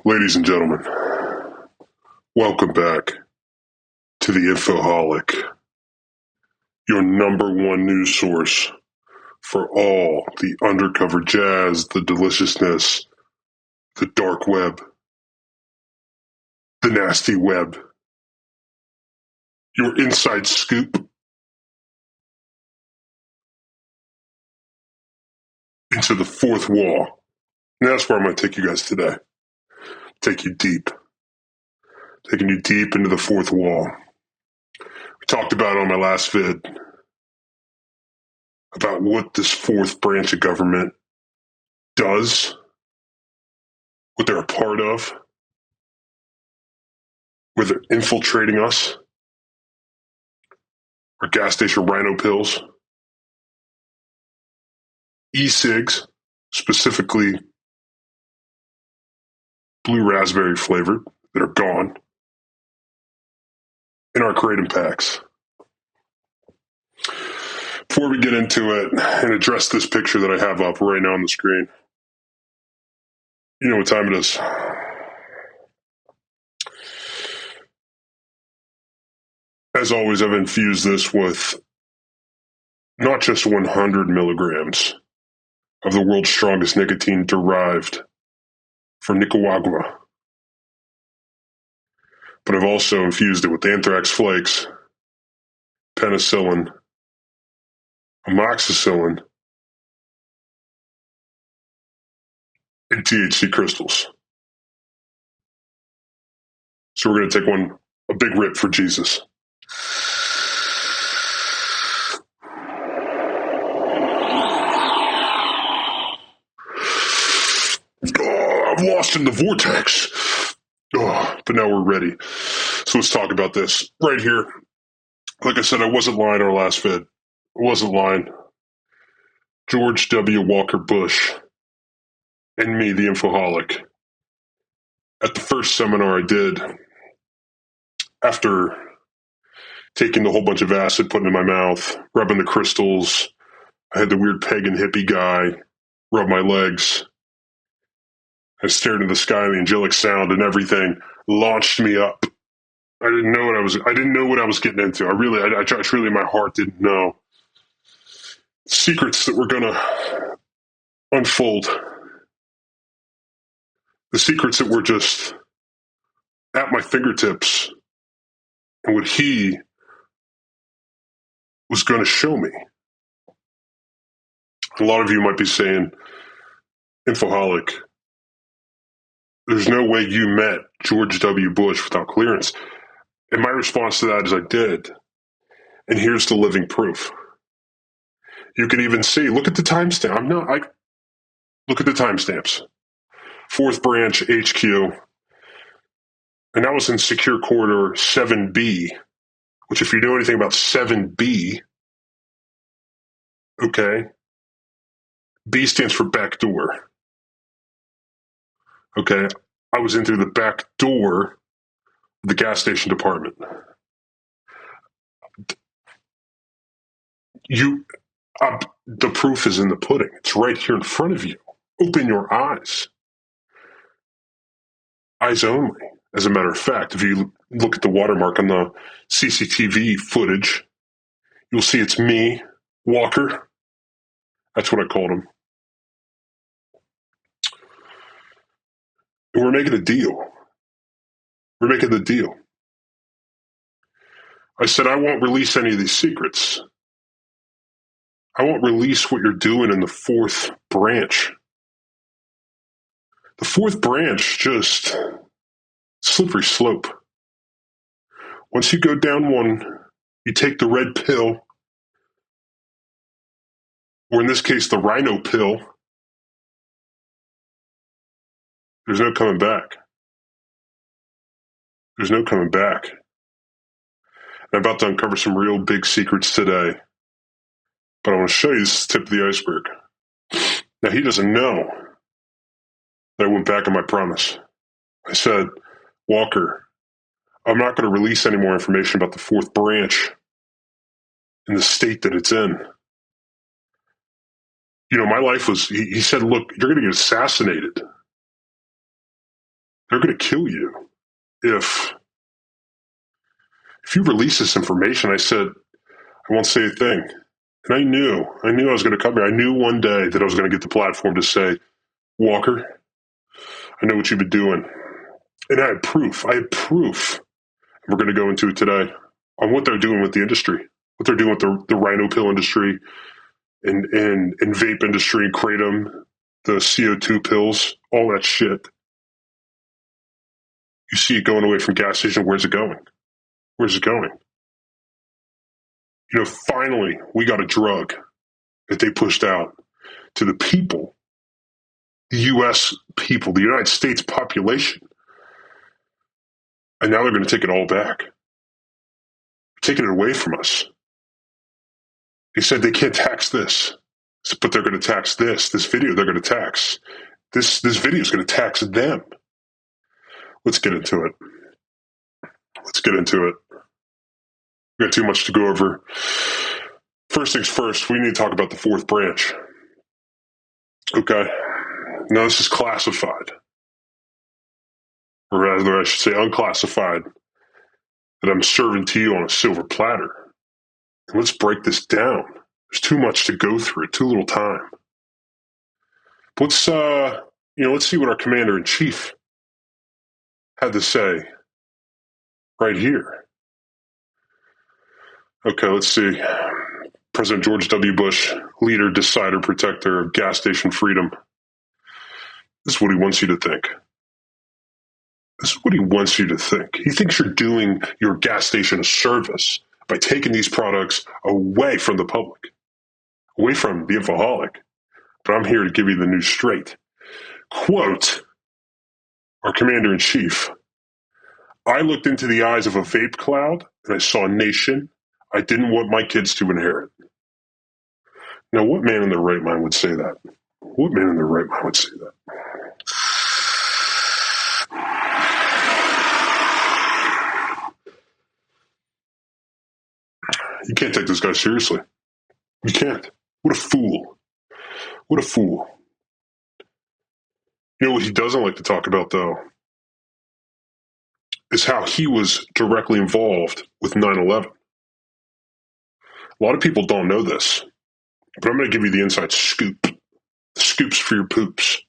Ladies and gentlemen, welcome back to the Infoholic, your number one news source for all the undercover jazz, the deliciousness, the dark web, the nasty web, your inside scoop into the fourth wall. And that's where I'm going to take you guys today. Take you deep. Taking you deep into the fourth wall. We talked about it on my last vid about what this fourth branch of government does, what they're a part of, where they're infiltrating us, our gas station rhino pills, e-cigs, specifically blue raspberry flavored, that are gone, in our Kratom packs. Before we get into it and address this picture that I have up right now on the screen, you know what time it is. As always, I've infused this with not just 100 milligrams of the world's strongest nicotine derived from Nicaragua, but I've also infused it with anthrax flakes, penicillin, amoxicillin, and THC crystals. So we're going to take a big rip for Jesus. Oh, I'm lost in the vortex. Oh, but now we're ready. So let's talk about this right here. Like I said, I wasn't lying our last vid. I wasn't lying. George W. Walker Bush and me, the Infoholic, at the first seminar I did, after taking the whole bunch of acid, putting it in my mouth, rubbing the crystals, I had the weird pagan hippie guy rub my legs. I stared into the sky, the angelic sound and everything launched me up. I didn't know what I was getting into. I truly in my heart didn't know secrets that were going to unfold. The secrets that were just at my fingertips and what he was going to show me. A lot of you might be saying, Infoholic, there's no way you met George W. Bush without clearance. And my response to that is I did. And here's the living proof. You can even see, look at the timestamp. Look at the timestamps. Fourth branch HQ. And that was in Secure Corridor 7B, which if you know anything about 7B, okay, B stands for back door. Okay, I was in through the back door of the gas station department. The proof is in the pudding. It's right here in front of you. Open your eyes. Eyes only. As a matter of fact, if you look at the watermark on the CCTV footage, you'll see it's me, Walker. That's what I called him. And we're making a deal. We're making the deal. I said, I won't release any of these secrets. I won't release what you're doing in the fourth branch. The fourth branch, just slippery slope. Once you go down one, you take the red pill, or in this case, the rhino pill, there's no coming back. There's no coming back. I'm about to uncover some real big secrets today. But I want to show you this tip of the iceberg. Now, he doesn't know that I went back on my promise. I said, Walker, I'm not going to release any more information about the fourth branch in the state that it's in. You know, my life was, he said, look, you're going to get assassinated. They're going to kill you if you release this information. I said, I won't say a thing. And I knew I was going to come here. I knew one day that I was going to get the platform to say, Walker, I know what you've been doing. And I had proof. We're going to go into it today on what they're doing with the industry, what they're doing with the rhino pill industry and vape industry, kratom, the CO2 pills, all that shit. You see it going away from gas station. Where's it going? Where's it going? Finally, we got a drug that they pushed out to the people, the U.S. people, the United States population. And now they're going to take it all back. They're taking it away from us. They said they can't tax this, but they're going to tax this video. They're going to tax this video is going to tax them. Let's get into it. We got too much to go over. First things first, we need to talk about the fourth branch. Okay. Now, this is classified, or rather, I should say unclassified, that I'm serving to you on a silver platter. And let's break this down. There's too much to go through, too little time. Let's see what our commander-in-chief had to say right here. Okay, let's see. President George W. Bush, leader, decider, protector of gas station freedom. This is what he wants you to think. He thinks you're doing your gas station a service by taking these products away from the public, away from the infaholic. But I'm here to give you the news straight. Quote, our commander-in-chief, I looked into the eyes of a vape cloud and I saw a nation I didn't want my kids to inherit. Now, what man in their right mind would say that? You can't take this guy seriously. You can't. What a fool. You know what he doesn't like to talk about, though, is how he was directly involved with 9/11. A lot of people don't know this, but I'm going to give you the inside scoop. The scoops for your poops.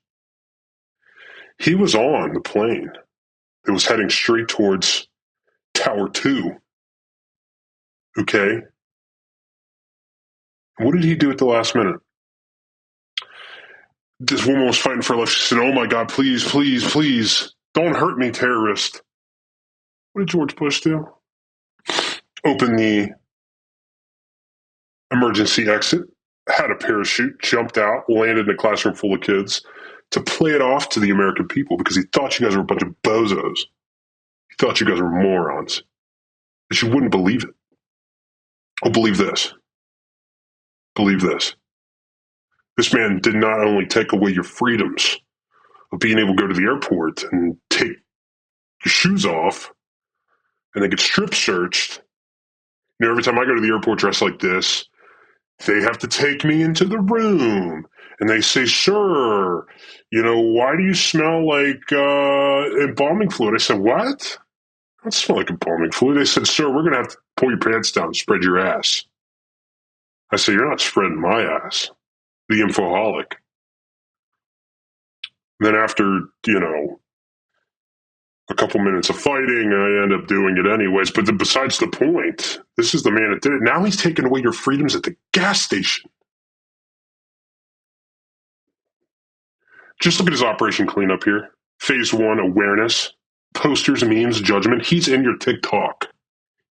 He was on the plane that was heading straight towards Tower 2. Okay? What did he do at the last minute? This woman was fighting for her life. She said, oh my God, please, don't hurt me, terrorist. What did George Bush do? Open the emergency exit, had a parachute, jumped out, landed in a classroom full of kids to play it off to the American people because he thought you guys were a bunch of bozos. He thought you guys were morons. But you wouldn't believe it. Oh, believe this. This man did not only take away your freedoms of being able to go to the airport and take your shoes off and then get strip searched. Every time I go to the airport dressed like this, they have to take me into the room and they say, sir, why do you smell like embalming fluid? I said, what? I don't smell like embalming fluid. They said, sir, we're going to have to pull your pants down and spread your ass. I said, you're not spreading my ass. The infoholic. Then after, a couple minutes of fighting, I end up doing it anyways. But besides the point, this is the man that did it. Now he's taking away your freedoms at the gas station. Just look at his Operation Cleanup here. Phase 1, awareness, posters, memes, judgment. He's in your TikTok.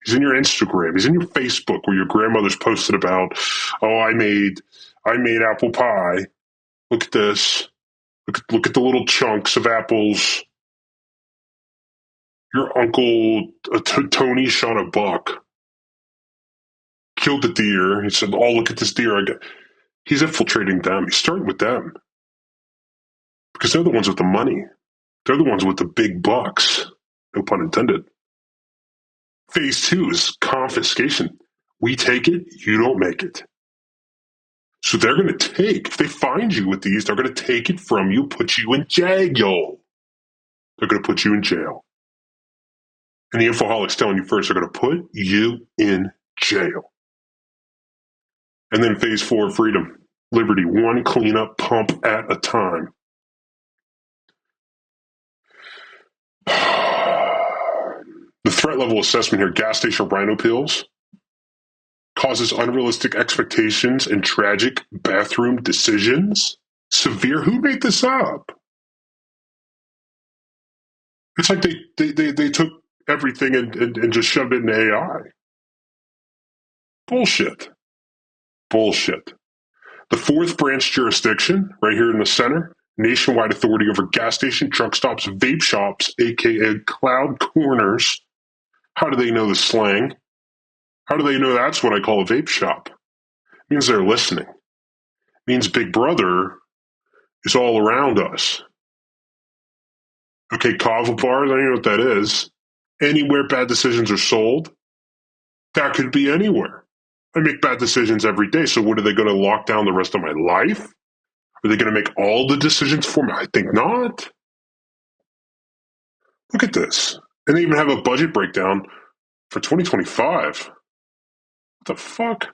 He's in your Instagram. He's in your Facebook where your grandmother's posted about, oh, I made apple pie. Look at this. Look at the little chunks of apples. Your uncle, Tony, shot a buck. Killed the deer. He said, oh, look at this deer. He's infiltrating them. He's starting with them. Because they're the ones with the money. They're the ones with the big bucks. No pun intended. Phase 2 is confiscation. We take it, you don't make it. So they're going to take, if they find you with these, they're going to take it from you, put you in jail. They're going to put you in jail. And the Infoholics telling you first, they're going to put you in jail. And then phase 4, freedom, liberty, one cleanup pump at a time. The threat level assessment here, gas station rhino pills, causes unrealistic expectations and tragic bathroom decisions. Severe. Who made this up? It's like they took everything and just shoved it in AI. Bullshit. Bullshit. The 4th branch jurisdiction, right here in the center, nationwide authority over gas station, truck stops, vape shops, aka cloud corners. How do they know the slang? How do they know that's what I call a vape shop? It means they're listening. It means Big Brother is all around us. Okay, kava bars, I don't know what that is. Anywhere bad decisions are sold, that could be anywhere. I make bad decisions every day, so what, are they going to lock down the rest of my life? Are they going to make all the decisions for me? I think not. Look at this. And they even have a budget breakdown for 2025. What the fuck?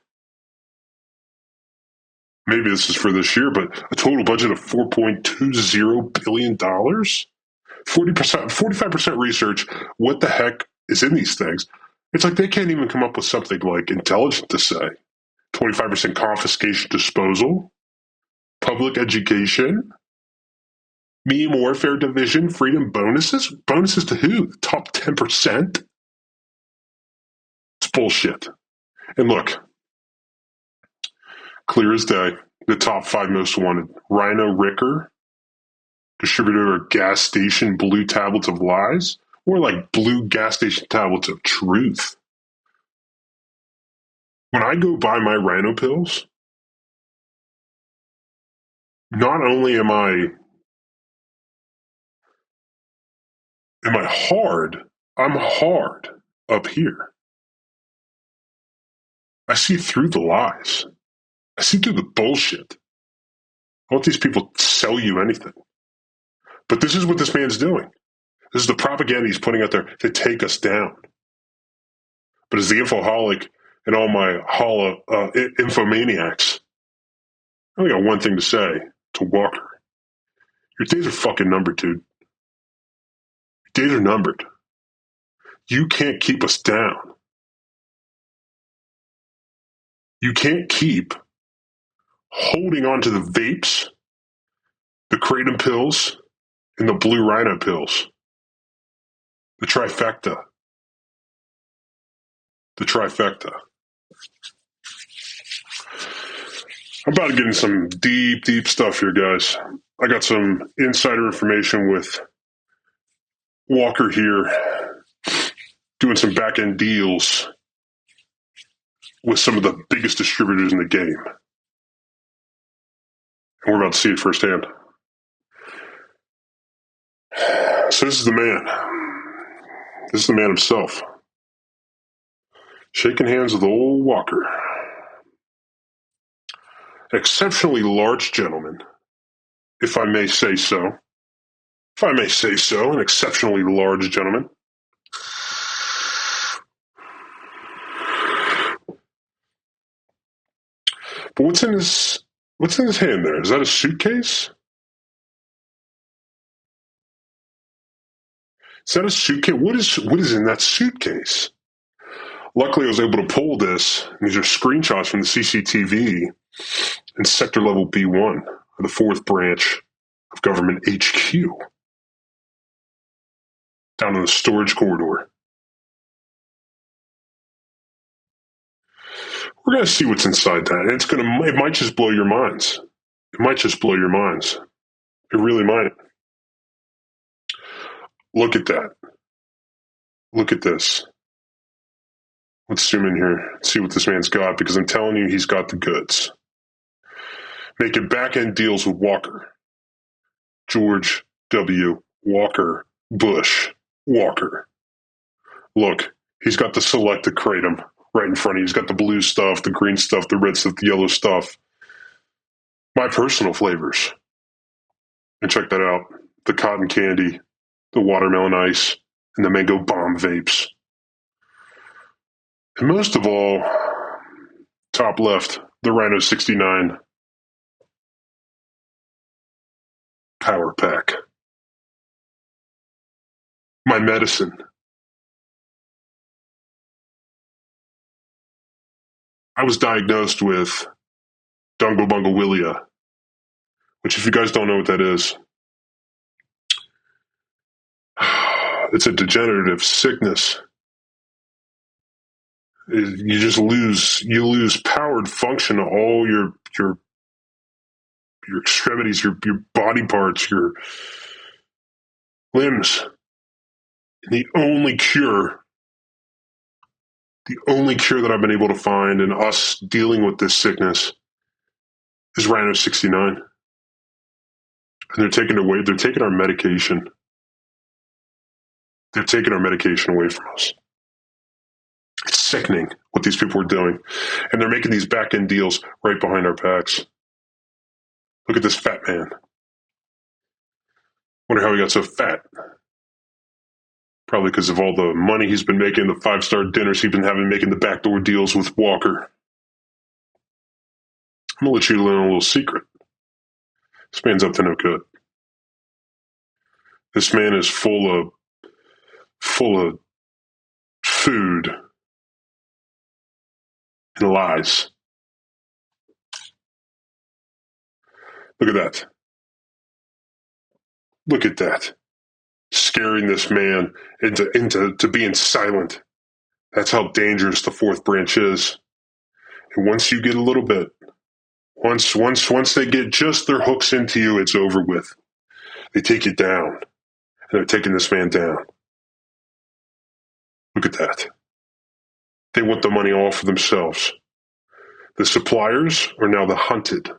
Maybe this is for this year, but a total budget of $4.20 billion? 40%, 45% research. What the heck is in these things? It's like they can't even come up with something like intelligent to say. 25% confiscation disposal, public education, meme warfare division, freedom bonuses. Bonuses to who? The top 10%? It's bullshit. And look, clear as day, the top 5 most wanted. Rhino Ricker, distributor of gas station blue tablets of lies, or like blue gas station tablets of truth. When I go buy my Rhino pills, not only am I hard, I'm hard up here. I see through the lies. I see through the bullshit. I want these people to sell you anything. But this is what this man's doing. This is the propaganda he's putting out there to take us down. But as the Infoholic and all my infomaniacs, I only got one thing to say to Walker. Your days are fucking numbered, dude. Your days are numbered. You can't keep us down. You can't keep holding on to the vapes, the Kratom pills, and the blue Rhino pills. The trifecta. The trifecta. I'm about to get in some deep, deep stuff here, guys. I got some insider information with Walker here, doing some back-end deals with some of the biggest distributors in the game. And we're about to see it firsthand. So this is the man. This is the man himself. Shaking hands with old Walker. Exceptionally large gentleman, if I may say so. If I may say so, an exceptionally large gentleman. But what's in his hand there? Is that a suitcase? Is that a suitcase? What is in that suitcase? Luckily, I was able to pull this. These are screenshots from the CCTV in Sector Level B1, the 4th branch of Government HQ, down in the storage corridor. We're going to see what's inside that. And it might just blow your minds. It might just blow your minds. It really might. Look at that. Look at this. Let's zoom in here and see what this man's got, because I'm telling you, he's got the goods. Making back-end deals with Walker. George W. Walker Bush Walker. Look, he's got the selected kratom right in front of you. He's got the blue stuff, the green stuff, the red stuff, the yellow stuff. My personal flavors. And check that out. The cotton candy, the watermelon ice, and the mango bomb vapes. And most of all, top left, the Rhino 69 power pack. My medicine. I was diagnosed with Dongo-Bongo-Willia, which, if you guys don't know what that is, it's a degenerative sickness. You just lose powered function of all your extremities, your body parts, your limbs. And the only cure that I've been able to find in us dealing with this sickness is Rhino 69. And they're taking our medication. They're taking our medication away from us. It's sickening what these people are doing. And they're making these back-end deals right behind our backs. Look at this fat man. Wonder how he got so fat. Probably because of all the money he's been making, the 5-star dinners he's been having, making the backdoor deals with Walker. I'm going to let you in on a little secret. This man's up to no good. This man is full of food and lies. Look at that. Look at that. Scaring this man into being silent. That's how dangerous the fourth branch is. And once you get a little bit, once they get just their hooks into you, it's over with. They take you down. And they're taking this man down. Look at that. They want the money all for themselves. The suppliers are now the hunted.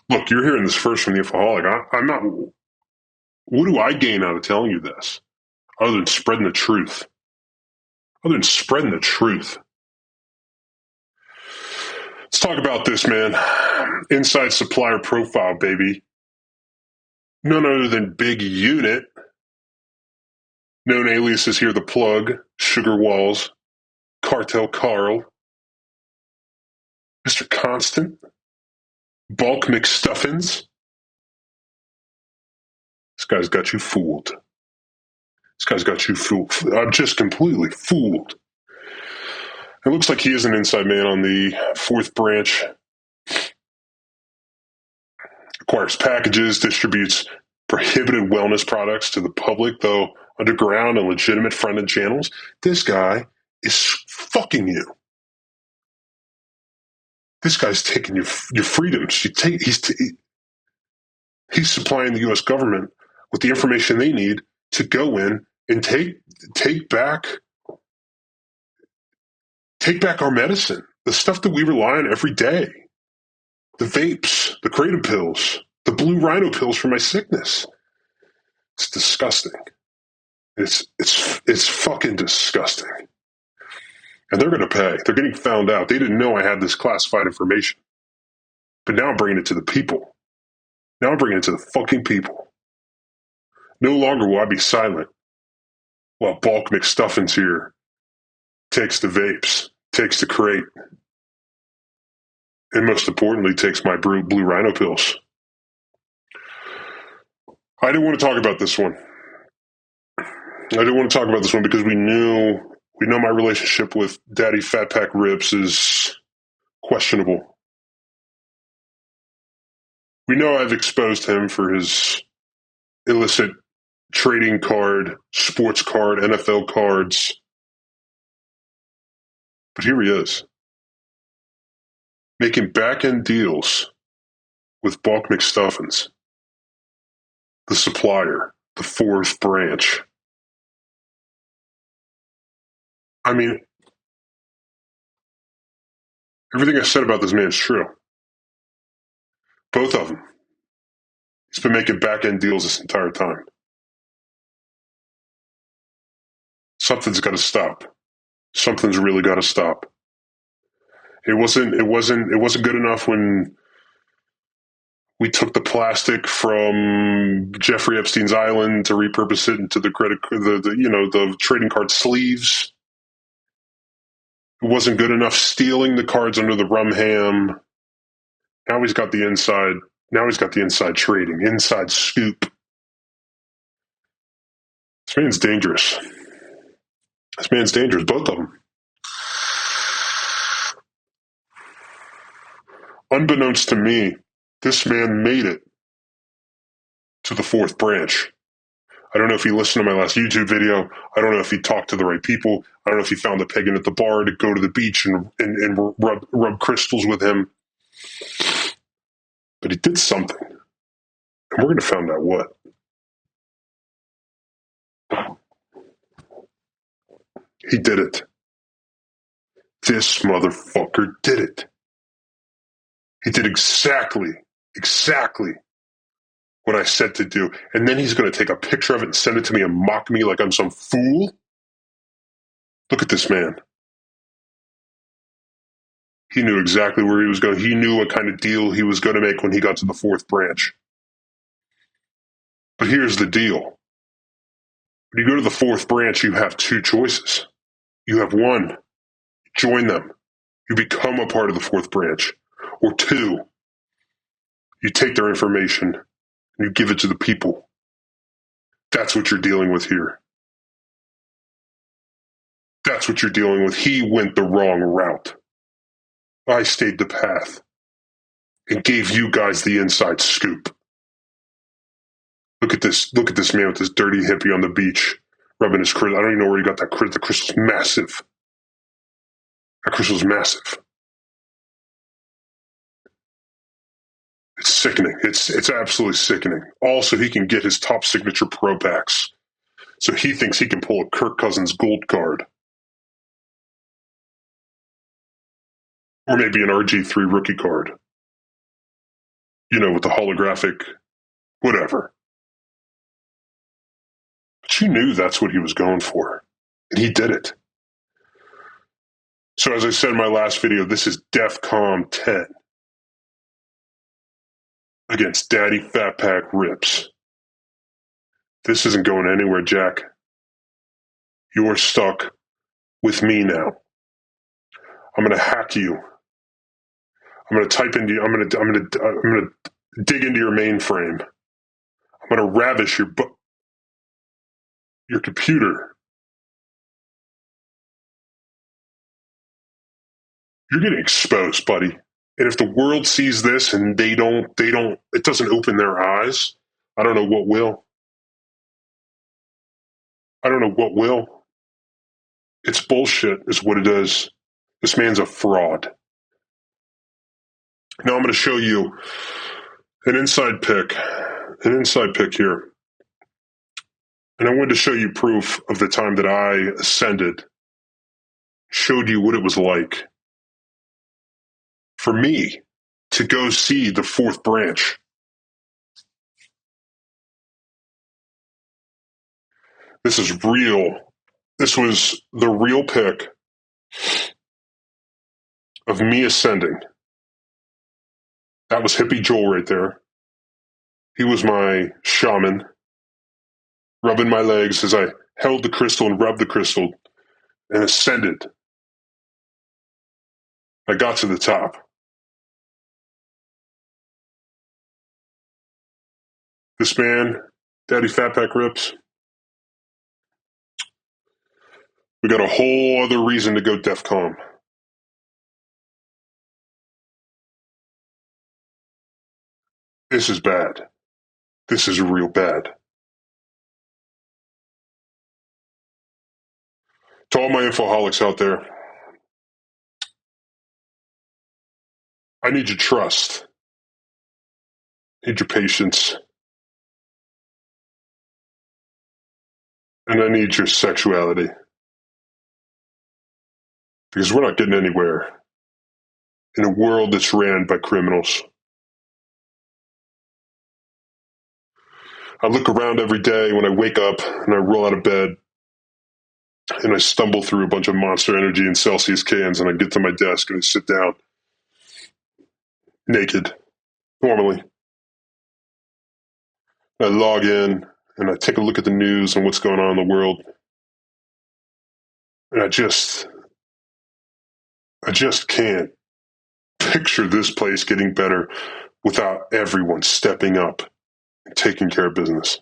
Look, you're hearing this first from the Infaholic. I'm not. What do I gain out of telling you this? Other than spreading the truth. Let's talk about this, man. Inside supplier profile, baby. None other than Big Unit. Known aliases here: The Plug, Sugar Walls, Cartel Carl, Mr. Constant, Bulk McStuffins. This guy's got you fooled. I'm just completely fooled. It looks like he is an inside man on the fourth branch. Acquires packages, distributes prohibited wellness products to the public, though underground and legitimate fronted channels. This guy is fucking you. This guy's taking your freedoms. He's supplying the U.S. government with the information they need to go in and take back our medicine, the stuff that we rely on every day. The vapes, the Kratom pills, the blue rhino pills for my sickness. It's disgusting. It's fucking disgusting. And they're going to pay. They're getting found out. They didn't know I had this classified information. But now I'm bringing it to the people. Now I'm bringing it to the fucking people. No longer will I be silent while Bulk McStuffins here takes the vapes, takes the crate, and most importantly, takes my blue rhino pills. I didn't want to talk about this one. Because we know my relationship with Daddy Fat Pack Ribs is questionable. We know I've exposed him for his illicit trading card, sports card, NFL cards. But here he is, making back-end deals with Bulk McStuffins, the supplier, the fourth branch. I mean, everything I said about this man is true. Both of them. He's been making back-end deals this entire time. Something's got to stop. Something's really got to stop. It wasn't good enough when We took the plastic from Jeffrey Epstein's island to repurpose it into the trading card sleeves. It wasn't good enough stealing the cards under the rum ham. Now he's got the inside. Now he's got the inside trading, inside scoop. This man's dangerous. This man's dangerous, both of them. Unbeknownst to me, this man made it to the fourth branch. I don't know if he listened to my last YouTube video. I don't know if he talked to the right people. I don't know if he found a pagan at the bar to go to the beach and rub crystals with him. But he did something. And we're going to find out what. He did it. This motherfucker did it. He did exactly what I said to do. And then he's going to take a picture of it and send it to me and mock me like I'm some fool. Look at this man. He knew exactly where he was going. He knew what kind of deal he was going to make when he got to the fourth branch. But here's the deal. When you go to the fourth branch, you have two choices. You have one, join them. You become a part of the fourth branch. Or two, you take their information and you give it to the people. That's what you're dealing with here. That's what you're dealing with. He went the wrong route. I stayed the path and gave you guys the inside scoop. Look at this man with this dirty hippie on the beach rubbing his crystal. I don't even know where he got that crystal. The crystal's massive. That crystal's massive. It's sickening. It's absolutely sickening. Also, he can get his top signature pro packs. So he thinks he can pull a Kirk Cousins gold card. Or maybe an RG3 rookie card. You know, with the holographic whatever. But you knew that's what he was going for. And he did it. So as I said in my last video, this is DEFCON 10. Against Daddy Fat Pack Rips. This isn't going anywhere, Jack. You're stuck with me now. I'm going to hack you. I'm going to type into you. I'm going to dig into your mainframe. I'm going to ravish your computer. You're getting exposed, buddy. And if the world sees this and it doesn't open their eyes, I don't know what will. I don't know what will. It's bullshit is what it is. This man's a fraud. Now I'm going to show you an inside pick here. And I wanted to show you proof of the time that I ascended, showed you what it was like for me to go see the fourth branch. This is real. This was the real pick of me ascending. That was Hippie Joel right there. He was my shaman, rubbing my legs as I held the crystal and rubbed the crystal and ascended. I got to the top. This man, Daddy Fat Pack Rips, we got a whole other reason to go DEFCON. This is bad. This is real bad. To all my infoholics out there, I need your trust. I need your patience. And I need your sexuality. Because we're not getting anywhere in a world that's ran by criminals. I look around every day when I wake up and I roll out of bed and I stumble through a bunch of Monster Energy and Celsius cans and I get to my desk and I sit down naked, normally. I log in and I take a look at the news and what's going on in the world. And I just can't picture this place getting better without everyone stepping up and taking care of business.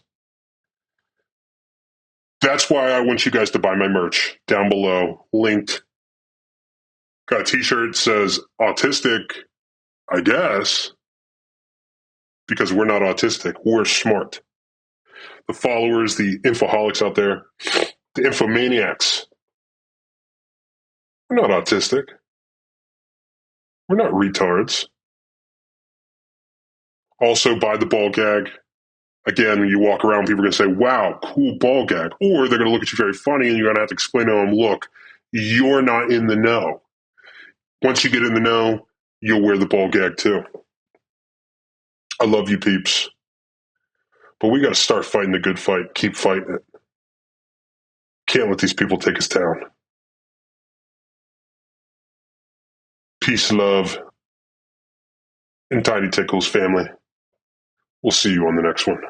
That's why I want you guys to buy my merch down below, linked. Got a t-shirt that says autistic, I guess, because we're not autistic. We're smart. The followers, the infoholics out there, the infomaniacs, we're not autistic. We're not retards. Also, buy the ball gag. Again, when you walk around, people are going to say, wow, cool ball gag. Or they're going to look at you very funny and you're going to have to explain to them, look, you're not in the know. Once you get in the know, you'll wear the ball gag too. I love you, peeps. But we got to start fighting the good fight. Keep fighting it. Can't let these people take us down. Peace, love, and Tiny Tickles family. We'll see you on the next one.